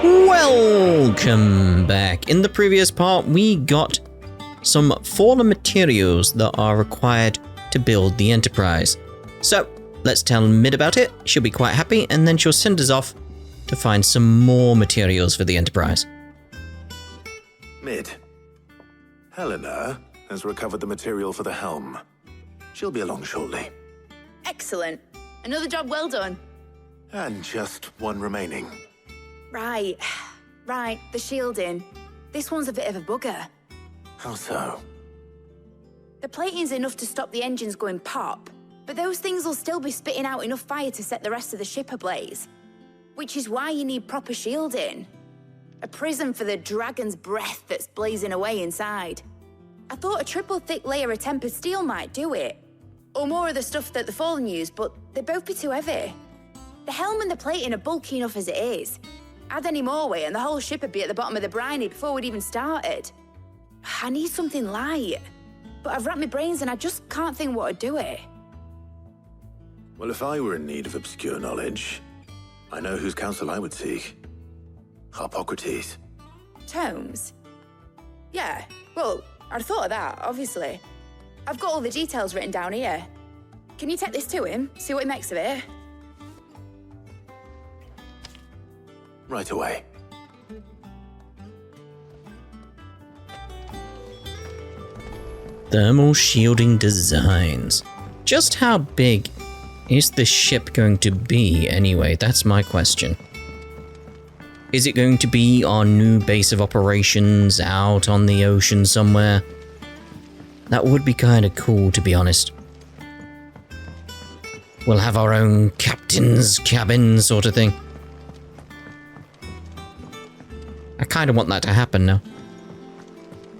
Welcome back. In the previous part, we got some fallen materials that are required to build the Enterprise. So, let's tell Mid about it. She'll be quite happy, and then she'll send us off to find some more materials for the Enterprise. Mid. Helena has recovered the material for the helm. She'll be along shortly. Excellent. Another job well done. And just one remaining. Right, the shielding. This one's a bit of a bugger. How so? The plating's enough to stop the engines going pop, but those things will still be spitting out enough fire to set the rest of the ship ablaze. Which is why you need proper shielding. A prism for the dragon's breath that's blazing away inside. I thought a triple thick layer of tempered steel might do it. Or more of the stuff that the Fallen use, but they'd both be too heavy. The helm and the plating are bulky enough as it is. Add any more weight and the whole ship would be at the bottom of the briny before we'd even started. I need something light. But I've racked my brains and I just can't think what would do it. Well, if I were in need of obscure knowledge, I know whose counsel I would seek. Harpocrates. Tomes? Yeah, well, I'd thought of that, obviously. I've got all the details written down here. Can you take this to him, see what he makes of it? Right away. Thermal shielding designs. Just how big is the ship going to be anyway? That's my question. Is it going to be our new base of operations out on the ocean somewhere? That would be kind of cool, to be honest. We'll have our own captain's cabin sort of thing. I kind of want that to happen now.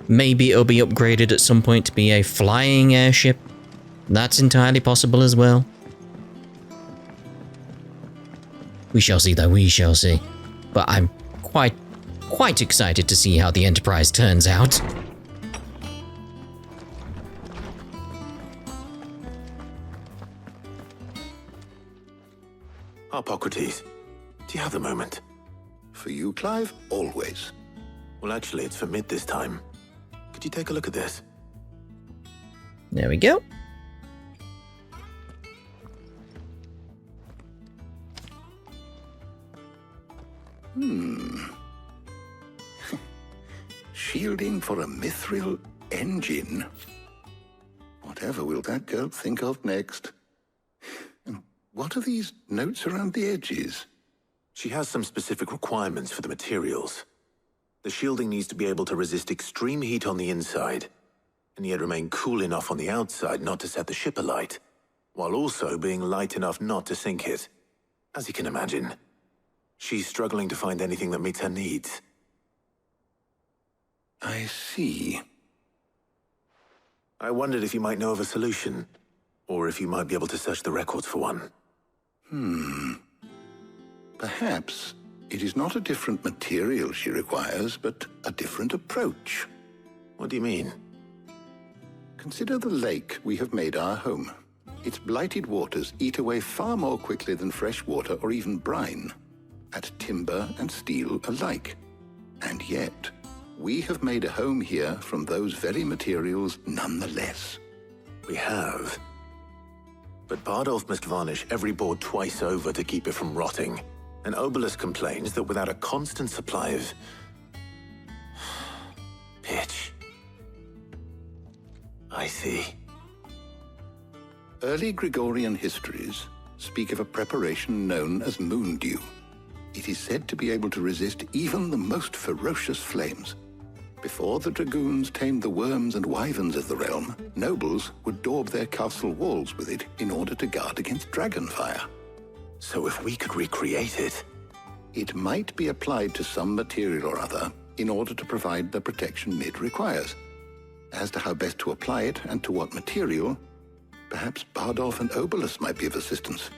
Maybe it'll be upgraded at some point to be a flying airship. That's entirely possible as well. We shall see though, we shall see. But I'm quite excited to see how the Enterprise turns out. Harpocrates, do you have the moment? For you, Clive, always. Well, actually, it's for Mid this time. Could you take a look at this? There we go. Shielding for a mithril engine. Whatever will that girl think of next? And what are these notes around the edges? She has some specific requirements for the materials. The shielding needs to be able to resist extreme heat on the inside, and yet remain cool enough on the outside not to set the ship alight, while also being light enough not to sink it. As you can imagine, she's struggling to find anything that meets her needs. I see. I wondered if you might know of a solution, or if you might be able to search the records for one. Perhaps it is not a different material she requires, but a different approach. What do you mean? Consider the lake we have made our home. Its blighted waters eat away far more quickly than fresh water or even brine, at timber and steel alike. And yet, we have made a home here from those very materials nonetheless. We have. But Bardolph must varnish every board twice over to keep it from rotting. And Obelus complains that without a constant supply of pitch. I see. Early Gregorian histories speak of a preparation known as moon dew. It is said to be able to resist even the most ferocious flames. Before the dragoons tamed the worms and wyverns of the realm, nobles would daub their castle walls with it in order to guard against dragon fire. So if we could recreate it... It might be applied to some material or other in order to provide the protection Mid requires. As to how best to apply it and to what material, perhaps Bardolph and Obelus might be of assistance.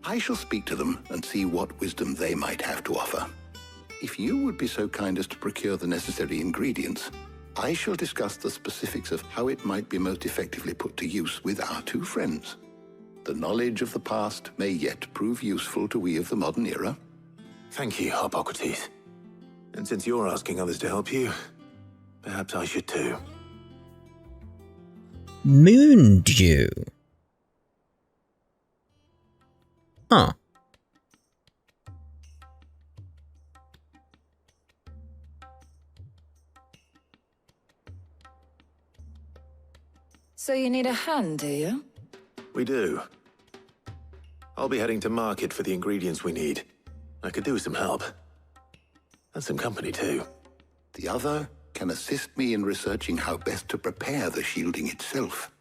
I shall speak to them and see what wisdom they might have to offer. If you would be so kind as to procure the necessary ingredients, I shall discuss the specifics of how it might be most effectively put to use with our two friends. The knowledge of the past may yet prove useful to we of the modern era. Thank you, Harpocrates. And since you're asking others to help you, perhaps I should too. Moon Dew. Huh. So you need a hand, do you? We do. I'll be heading to market for the ingredients we need. I could do with some help. And some company too. The other can assist me in researching how best to prepare the shielding itself.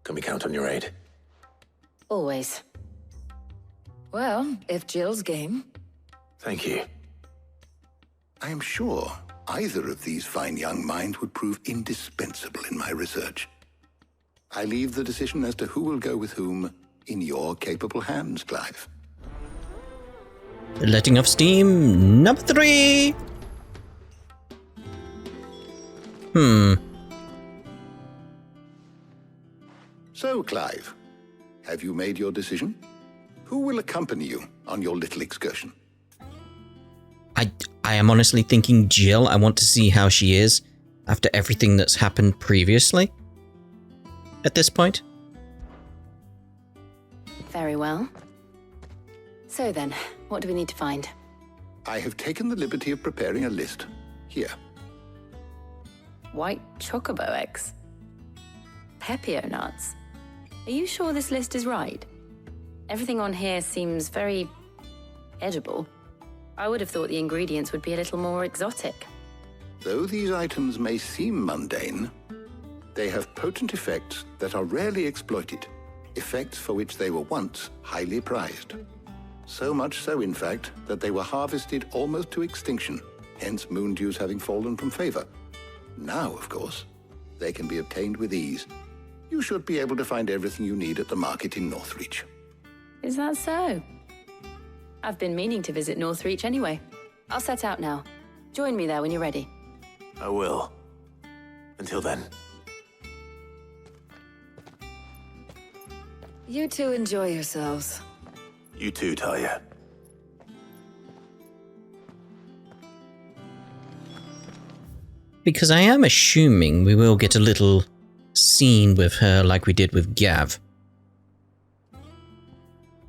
Can we count on your aid? Always. Well, if Jill's game. Thank you. I am sure either of these fine young minds would prove indispensable in my research. I leave the decision as to who will go with whom in your capable hands, Clive. Letting off steam, number 3. So, Clive, have you made your decision? Who will accompany you on your little excursion? I am honestly thinking Jill. I want to see how she is after everything that's happened previously. At this point. Very well. So then, what do we need to find? I have taken the liberty of preparing a list. Here. White chocobo eggs. Pepio nuts. Are you sure this list is right? Everything on here seems very edible. I would have thought the ingredients would be a little more exotic. Though these items may seem mundane, they have potent effects that are rarely exploited, effects for which they were once highly prized. So much so, in fact, that they were harvested almost to extinction, hence moon dews having fallen from favor. Now, of course, they can be obtained with ease. You should be able to find everything you need at the market in Northreach. Is that so? I've been meaning to visit Northreach anyway. I'll set out now. Join me there when you're ready. I will. Until then. You two enjoy yourselves. You too, Talia. Because I am assuming we will get a little scene with her like we did with Gav.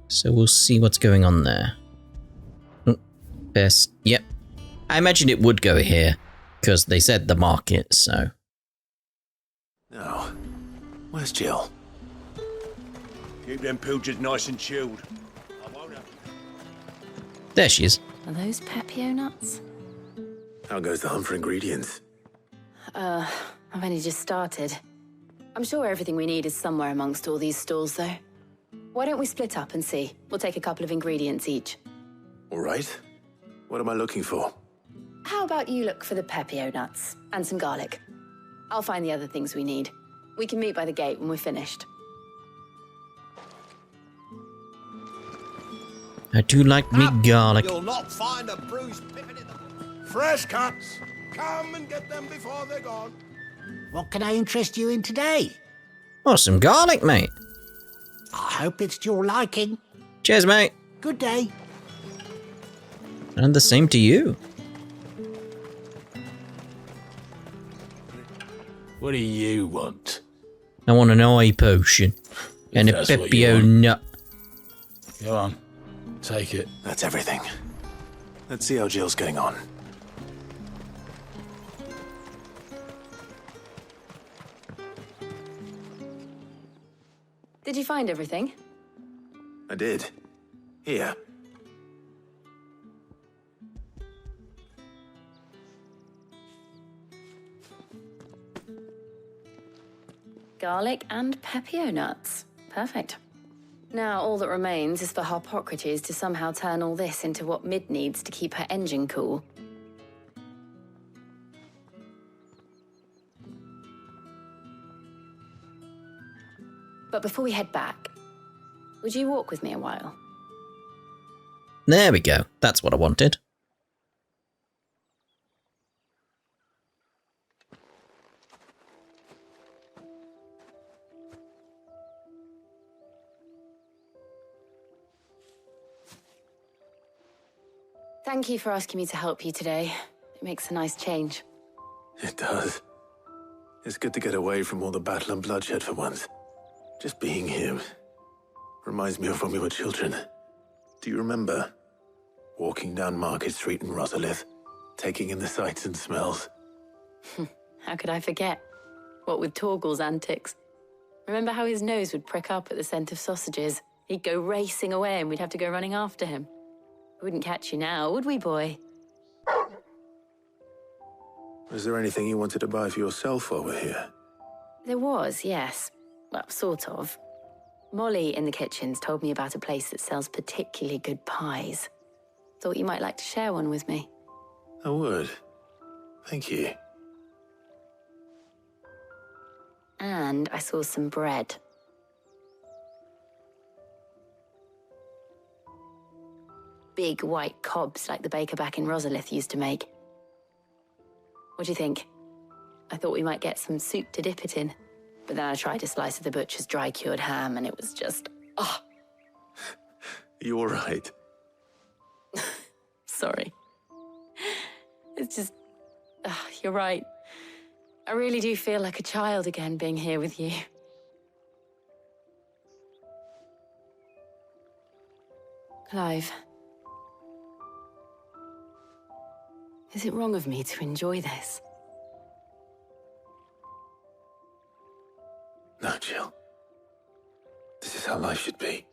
So we'll see what's going on there. Best, yep. I imagined it would go here, because they said the market, so. Now, where's Jill? Keep them pilgers nice and chilled. I won't have... There she is. Are those Pepio nuts? How goes the hunt for ingredients? I've only just started. I'm sure everything we need is somewhere amongst all these stalls, though. Why don't we split up and see? We'll take a couple of ingredients each. All right. What am I looking for? How about you look for the Pepio nuts and some garlic? I'll find the other things we need. We can meet by the gate when we're finished. I do like me garlic. You'll not find a bruised pippin in the... Fresh cuts! Come and get them before they're gone. What can I interest you in today? Oh, some garlic, mate. I hope it's to your liking. Cheers, mate. Good day. And the same to you. What do you want? I want an eye potion. And a that's what you Pepio want. nut. Go on, take it. That's everything. Let's see how Jill's getting on. Did you find everything? I did. Here. Garlic and Pepio nuts. Perfect. Now all that remains is for Harpocrates to somehow turn all this into what Mid needs to keep her engine cool. But before we head back, would you walk with me a while? There we go. That's what I wanted. Thank you for asking me to help you today. It makes a nice change. It does. It's good to get away from all the battle and bloodshed for once. Just being here reminds me of when we were children. Do you remember? Walking down Market Street in Rosalith, taking in the sights and smells. How could I forget? What with Torgal's antics. Remember how his nose would prick up at the scent of sausages? He'd go racing away and we'd have to go running after him. We wouldn't catch you now, would we, boy? Was there anything you wanted to buy for yourself while we're here? There was, yes. Well, sort of. Molly in the kitchens told me about a place that sells particularly good pies. Thought you might like to share one with me. I would. Thank you. And I saw some bread. Big white cobs like the baker back in Rosalith used to make. What do you think? I thought we might get some soup to dip it in. But then I tried a slice of the butcher's dry-cured ham and it was just... oh. You all right? Sorry. It's just... you're right. I really do feel like a child again being here with you. Clive. Is it wrong of me to enjoy this? No, Jill. This is how life should be.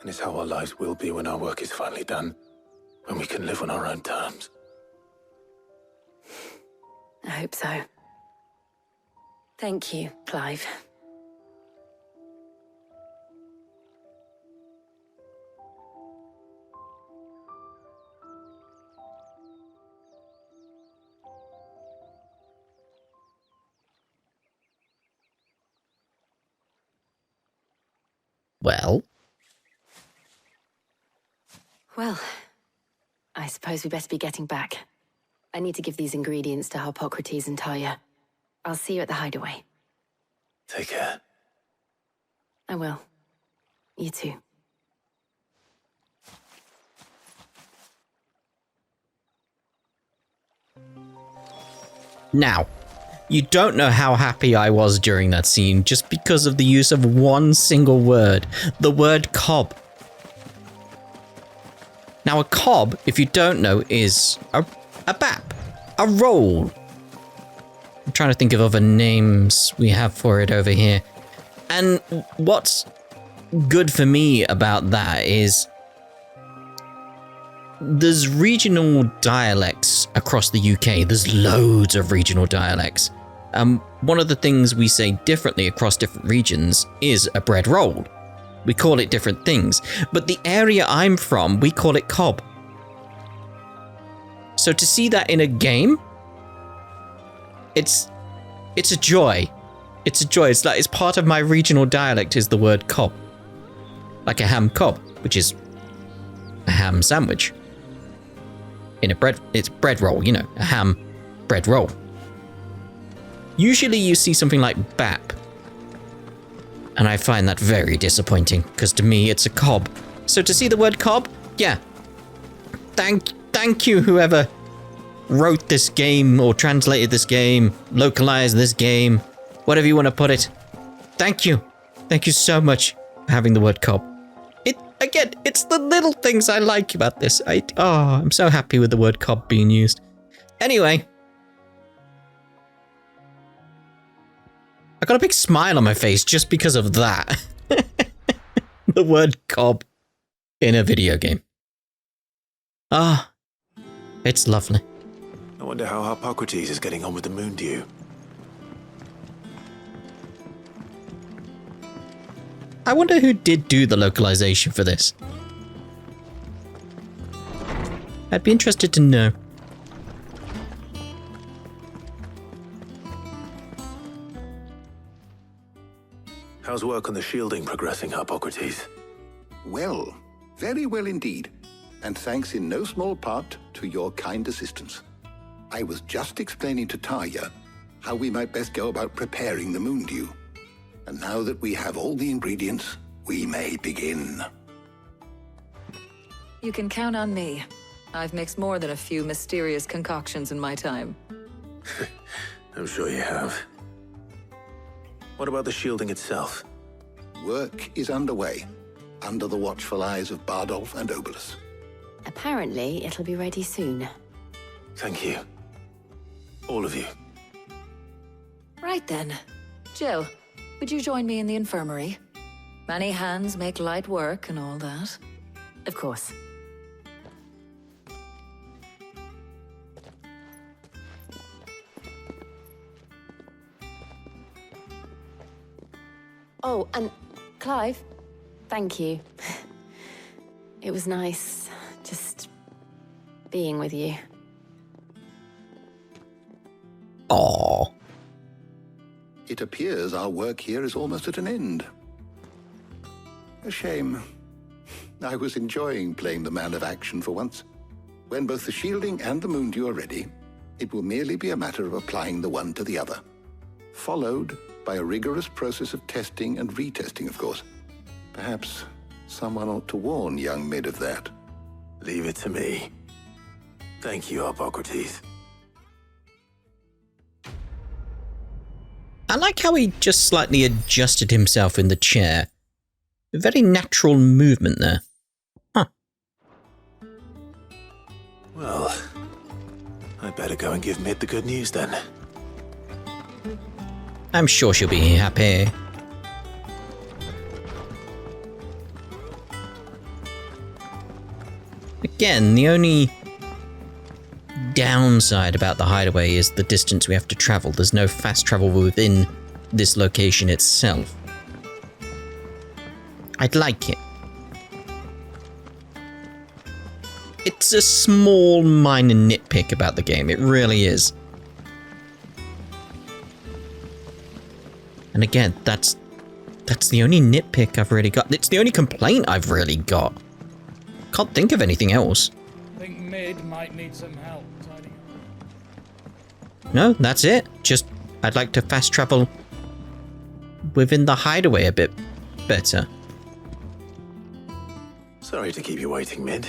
And it's how our lives will be when our work is finally done. When we can live on our own terms. I hope so. Thank you, Clive. Well? Well, I suppose we best be getting back. I need to give these ingredients to Harpocrates and Talia. I'll see you at the hideaway. Take care. I will. You too. Now, you don't know how happy I was during that scene just because of the use of one single word, the word cob. Now, a cob, if you don't know, is a bap, a roll. I'm trying to think of other names we have for it over here. And what's good for me about that is there's regional dialects across the UK. There's loads of regional dialects. One of the things we say differently across different regions is a bread roll. We call it different things, but the area I'm from, we call it cob. So to see that in a game, it's a joy. It's a joy. It's like it's part of my regional dialect is the word cob. Like a ham cob, which is a ham sandwich. It's bread roll, you know, a ham bread roll. Usually you see something like bap. And I find that very disappointing, because to me it's a cob. So to see the word cob, yeah. Thank you whoever wrote this game or translated this game, localized this game, whatever you want to put it. Thank you. Thank you so much for having the word cob. Again, it's the little things I like about this. I'm so happy with the word cob being used. Anyway. I got a big smile on my face just because of that. The word cob in a video game. It's lovely. I wonder how Harpocrates is getting on with the moon dew. I wonder who did do the localization for this. I'd be interested to know. How's work on the shielding progressing, Harpocrates? Well, very well indeed. And thanks in no small part to your kind assistance. I was just explaining to Talia how we might best go about preparing the moon dew. And now that we have all the ingredients, we may begin. You can count on me. I've mixed more than a few mysterious concoctions in my time. I'm sure you have. What about the shielding itself? Work is underway, under the watchful eyes of Bardolph and Obolus. Apparently, it'll be ready soon. Thank you. All of you. Right then. Jill, would you join me in the infirmary? Many hands make light work and all that. Of course. Oh, and Clive, thank you. It was nice just being with you. Aww. It appears our work here is almost at an end. A shame. I was enjoying playing the man of action for once. When both the shielding and the moondew are ready, it will merely be a matter of applying the one to the other. Followed by a rigorous process of testing and retesting, of course. Perhaps someone ought to warn young Mid of that. Leave it to me. Thank you, Hippocrates. I like how he just slightly adjusted himself in the chair. A very natural movement there. Huh. Well, I better go and give Mid the good news then. I'm sure she'll be happy. Again, the only downside about the hideaway is the distance we have to travel. There's no fast travel within this location itself. I'd like it. It's a small, minor nitpick about the game. It really is. And again, that's the only nitpick I've really got. It's the only complaint I've really got. Can't think of anything else. I think Mid might need some help tidying up. No, that's it. Just, I'd like to fast travel within the hideaway a bit better. Sorry to keep you waiting, Mid.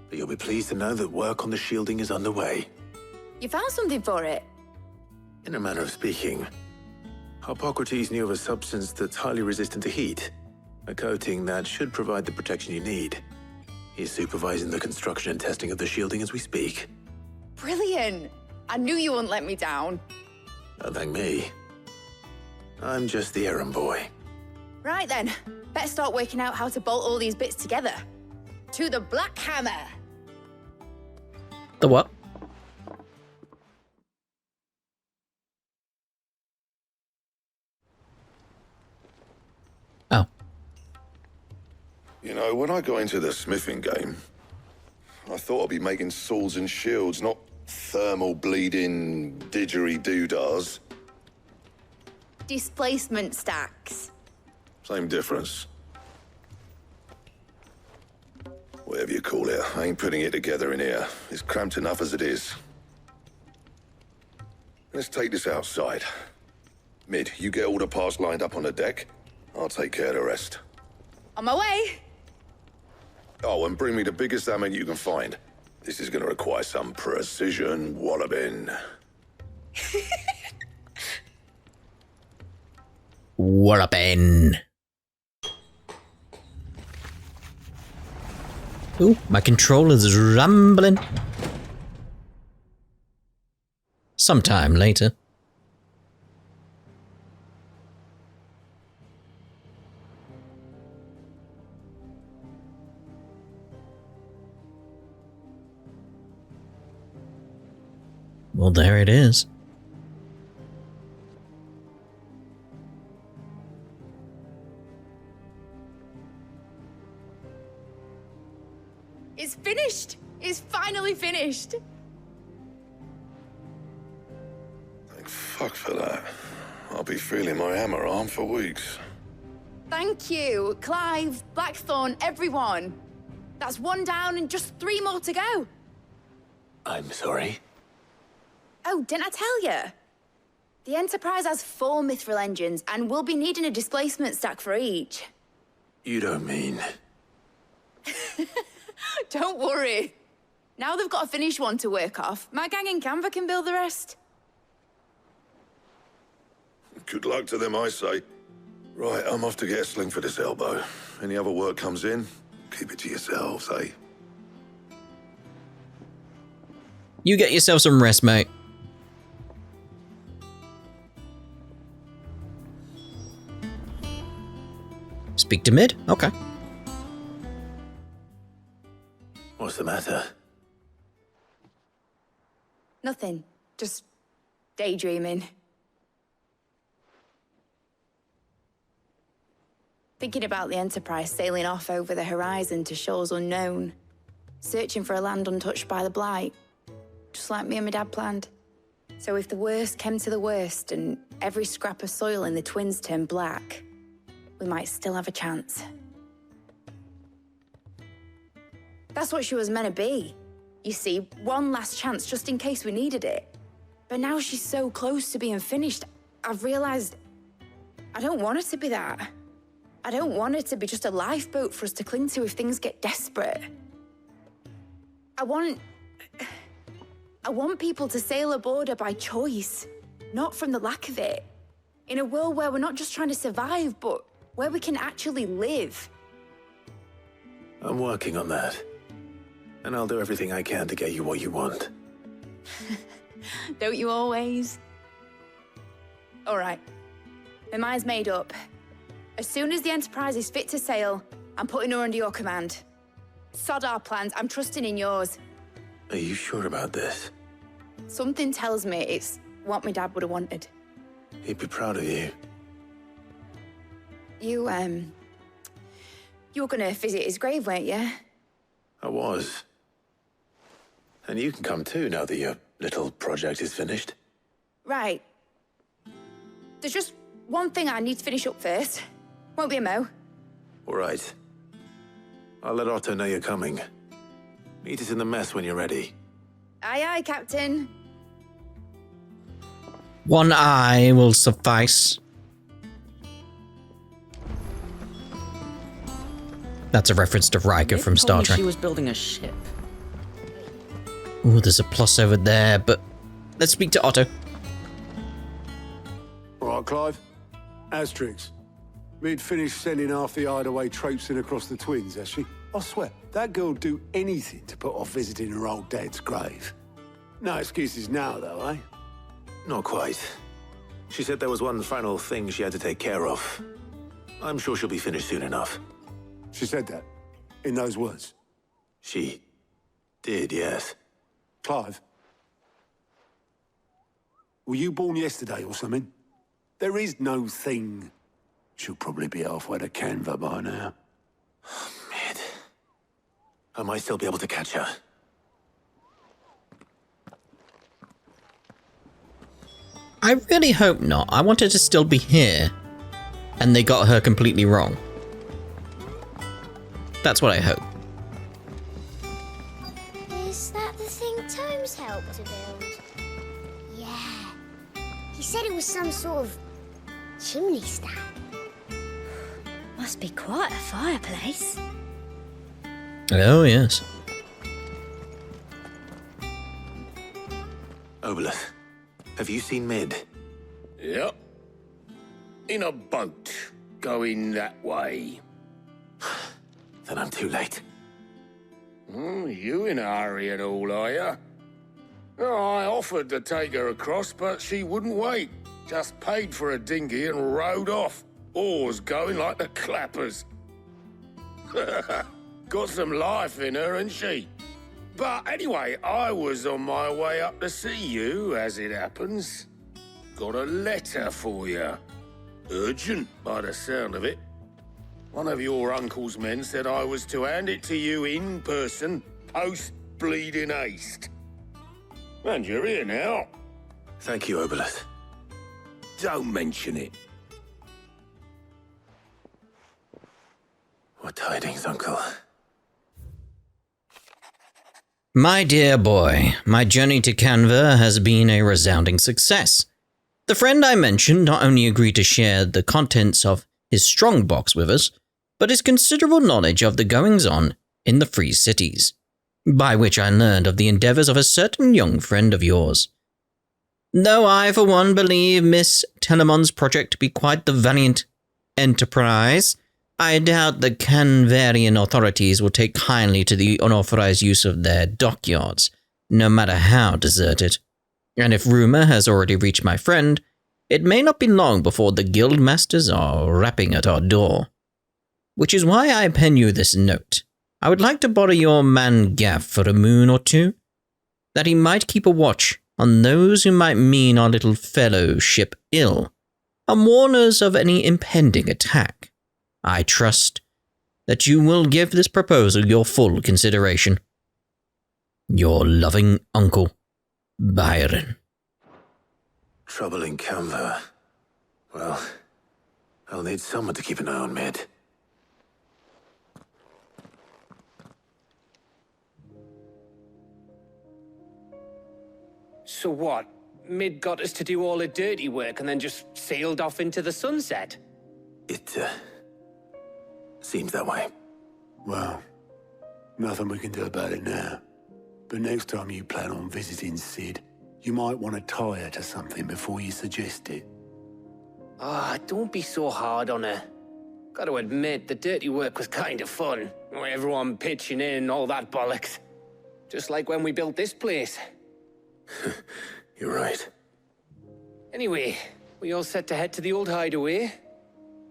But you'll be pleased to know that work on the shielding is underway. You found something for it? In a manner of speaking, Hippocrates knew of a substance that's highly resistant to heat. A coating that should provide the protection you need. He's supervising the construction and testing of the shielding as we speak. Brilliant! I knew you wouldn't let me down. Don't thank me. I'm just the errand boy. Right then, better start working out how to bolt all these bits together. To the Black Hammer! The what? Oh. You know, when I got into the smithing game, I thought I'd be making swords and shields, not thermal bleeding didgeridoo-dahs. Displacement stacks. Same difference. Whatever you call it, I ain't putting it together in here. It's cramped enough as it is. Let's take this outside. Mid, you get all the parts lined up on the deck. I'll take care of the rest. On my way! Oh, and bring me the biggest hammer you can find. This is gonna require some precision walloping. Wallopin'. Ooh, my controller's rumbling. Sometime later. Well, there it is. It's finished! It's finally finished! Thank fuck for that. I'll be feeling my hammer arm for weeks. Thank you, Clive, Blackthorn, everyone. That's one down and just 3 more to go. I'm sorry. Oh, didn't I tell you? The Enterprise has 4 mithril engines and we'll be needing a displacement stack for each. You don't mean... Don't worry. Now they've got a finished one to work off. My gang in Canva can build the rest. Good luck to them, I say. Right, I'm off to get a sling for this elbow. Any other work comes in, keep it to yourselves, eh? You get yourself some rest, mate. Speak to mid? Okay. What's the matter? Nothing. Just daydreaming. Thinking about the Enterprise sailing off over the horizon to shores unknown. Searching for a land untouched by the Blight. Just like me and my dad planned. So if the worst came to the worst and every scrap of soil in the Twins turned black, we might still have a chance. That's what she was meant to be. You see, one last chance just in case we needed it. But now she's so close to being finished, I've realized I don't want her to be that. I don't want her to be just a lifeboat for us to cling to if things get desperate. I want people to sail aboard her by choice, not from the lack of it. In a world where we're not just trying to survive, but where we can actually live. I'm working on that. And I'll do everything I can to get you what you want. Don't you always? All right. My mind's made up. As soon as the Enterprise is fit to sail, I'm putting her under your command. Sod our plans, I'm trusting in yours. Are you sure about this? Something tells me it's what my dad would have wanted. He'd be proud of you. You were gonna visit his grave, weren't you? I was. And you can come too now that your little project is finished. Right. There's just one thing I need to finish up first. Won't be a mo. All right. I'll let Otto know you're coming. Meet us in the mess when you're ready. Aye, aye, Captain. One eye will suffice. That's a reference to Riker from Star Trek. She was building a ship. Ooh, there's a plus over there, but let's speak to Otto. All right, Clive. Asterix. We'd finished sending half the hideaway traipsing across the Twins, has she? I swear, that girl'd do anything to put off visiting her old dad's grave. No excuses now, though, eh? Not quite. She said there was one final thing she had to take care of. I'm sure she'll be finished soon enough. She said that? In those words? She did, yes. Clive? Were you born yesterday or something? There is no thing. She'll probably be halfway to Canva by now. Mid. I might still be able to catch her. I really hope not. I want her to still be here. And they got her completely wrong. That's what I hope. Is that the thing Tomes helped to build? Yeah. He said it was some sort of chimney stack. Must be quite a fireplace. Oh, yes. Obolus, have you seen Mid? Yep. In a boat, going that way. Then I'm too late. You in a hurry and all, are you? Oh, I offered to take her across, but she wouldn't wait. Just paid for a dinghy and rowed off. Oars going like the clappers. Got some life in her, ain't she? But anyway, I was on my way up to see you, as it happens. Got a letter for you. Urgent, by the sound of it. One of your uncle's men said I was to hand it to you in person, post-bleeding haste. And you're here now. Thank you, Obolus. Don't mention it. What tidings, Uncle? My dear boy, my journey to Canva has been a resounding success. The friend I mentioned not only agreed to share the contents of his strongbox with us, but his considerable knowledge of the goings-on in the Free Cities. by which I learned of the endeavours of a certain young friend of yours. Though I, for one, believe Miss Telemon's project to be quite the valiant enterprise, I doubt the Canvarian authorities will take kindly to the unauthorized use of their dockyards, no matter how deserted. And if rumour has already reached my friend, it may not be long before the guild masters are rapping at our door. Which is why I pen you this note. I would like to borrow your man Gav for a moon or two, that he might keep a watch on those who might mean our little fellowship ill, and warn us of any impending attack. I trust that you will give this proposal your full consideration. Your loving uncle, Byron. Trouble in Canva. Well, I'll need someone to keep an eye on Mid. So what? Mid got us to do all the dirty work and then just sailed off into the sunset? It, seems that way. Well, nothing we can do about it now. But next time you plan on visiting Sid, you might want to tie her to something before you suggest it. Ah, don't be so hard on her. Gotta admit, the dirty work was kind of fun. Everyone pitching in, all that bollocks. Just like when we built this place. You're right. Anyway, we all set to head to the old hideaway.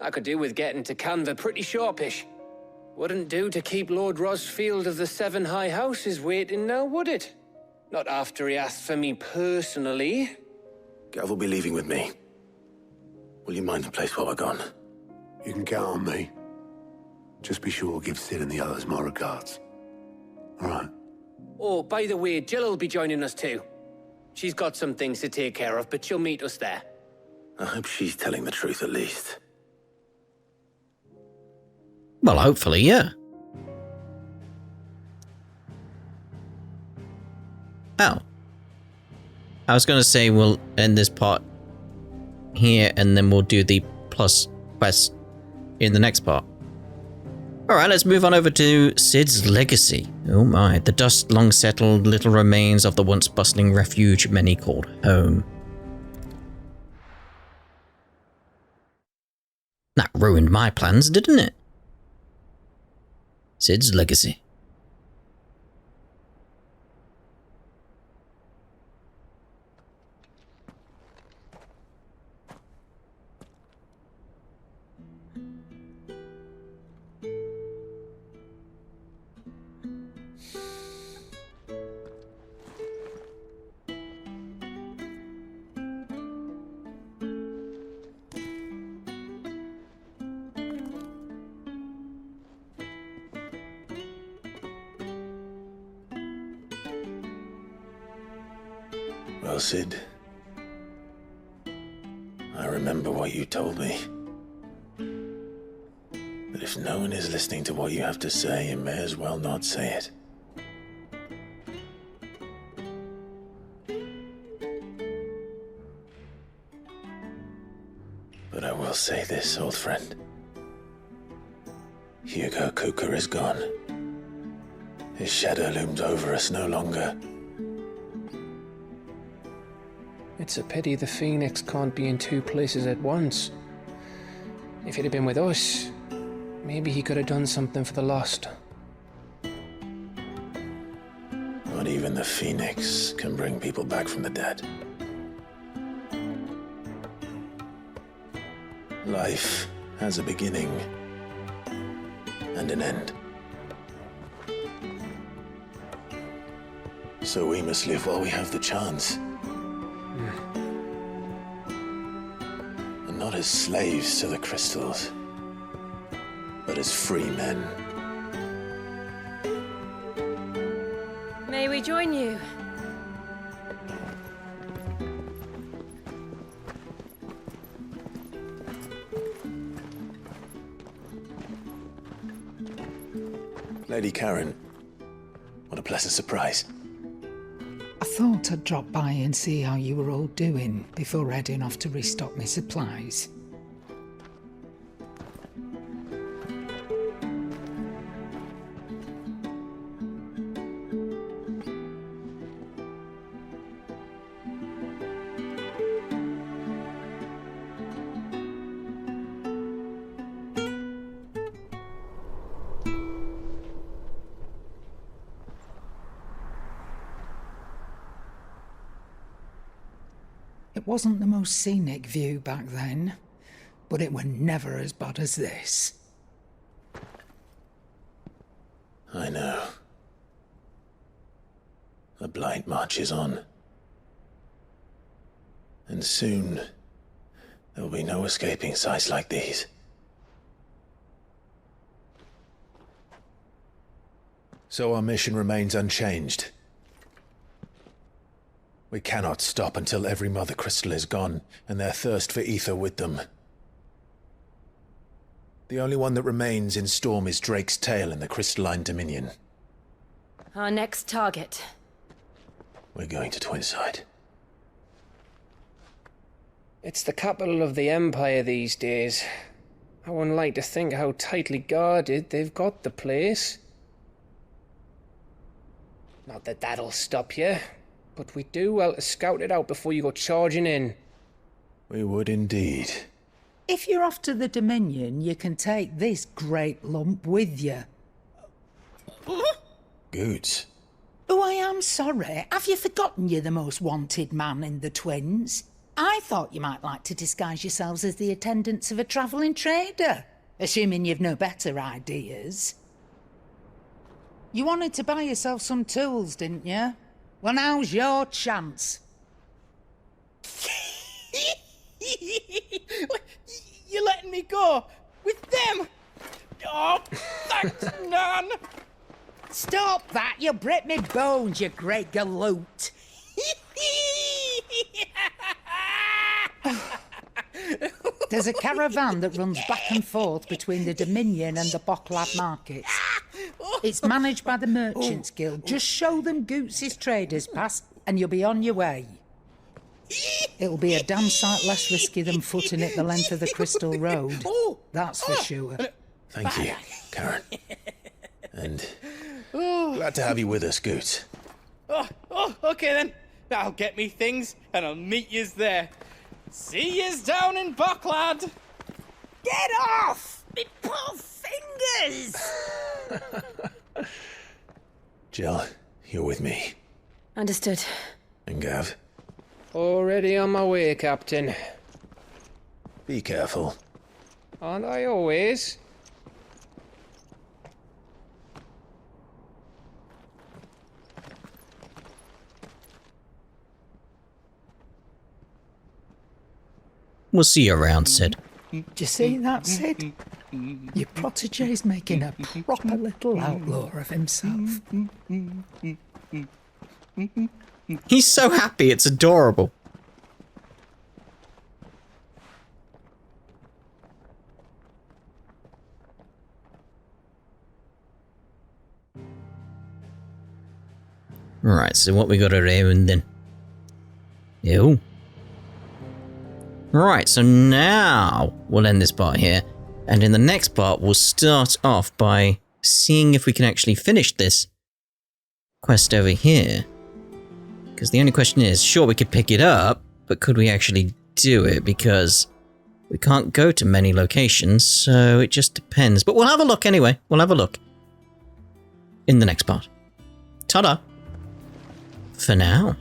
I could do with getting to Canva pretty sharpish. Wouldn't do to keep Lord Rosfield of the Seven High Houses waiting now, would it? Not after he asked for me personally. Gav will be leaving with me. Will you mind the place while we're gone? You can count on me. Just be sure to give Sid and the others my regards. All right. Oh, by the way, Jill will be joining us too. She's got some things to take care of, but she'll meet us there. I hope she's telling the truth at least. Well, hopefully, yeah. Oh. I was going to say we'll end this part here and then we'll do the plus quest in the next part. Alright, let's move on over to Sid's legacy. Oh my, the dust long settled little remains of the once bustling refuge many called home. That ruined my plans, didn't it? Sid's legacy. Well, Sid, I remember what you told me. But if no one is listening to what you have to say, you may as well not say it. But I will say this, old friend. Hugo Kuka is gone. His shadow looms over us no longer. It's a pity the Phoenix can't be in two places at once. If he'd have been with us, maybe he could have done something for the lost. Not even the Phoenix can bring people back from the dead. Life has a beginning and an end. So we must live while we have the chance. And not as slaves to the crystals, but as free men. May we join you? Lady Karen, what a pleasant surprise. I thought I'd drop by and see how you were all doing before heading off to restock my supplies. It wasn't the most scenic view back then, but it were never as bad as this. I know. The Blight marches on. And soon, there will be no escaping sights like these. So our mission remains unchanged. We cannot stop until every Mother Crystal is gone, and their thirst for ether with them. The only one that remains in Storm is Drake's Tail in the Crystalline Dominion. Our next target. We're going to Twinside. It's the capital of the Empire these days. I wouldn't like to think how tightly guarded they've got the place. Not that that'll stop you, but we do well to scout it out before you go charging in. We would indeed. If you're off to the Dominion, you can take this great lump with you. Goods. Oh, I am sorry. Have you forgotten you're the most wanted man in the Twins? I thought you might like to disguise yourselves as the attendants of a travelling trader, assuming you've no better ideas. You wanted to buy yourself some tools, didn't you? Well, now's your chance. You're letting me go? With them? Oh, thanks, Nan! Stop that! You'll break me bones, you great galoot! There's a caravan that runs back and forth between the Dominion and the Bocklad markets. It's managed by the Merchants Guild. Just show them Goots' traders pass and you'll be on your way. It'll be a damn sight less risky than footing it the length of the Crystal Road. That's for sure. Thank you, Karen. And glad to have you with us, Goots. Okay then. I'll get me things and I'll meet yous there. See yous down in Bocklad. Get off! Me poor fingers! Jill, you're with me. Understood. And Gav? Already on my way, Captain. Be careful. Aren't I always? We'll see you around, Sid. Do you see that, Sid? Your protege's making a proper little outlaw of himself. He's so happy, it's adorable. Right, so what we got around then? Ew. Right, so now we'll end this part here, and in the next part we'll start off by seeing if we can actually finish this quest over here. Because the only question is, sure, we could pick it up, but could we actually do it? Because we can't go to many locations, so it just depends. But we'll have a look anyway. We'll have a look in the next part. Ta-da! For now.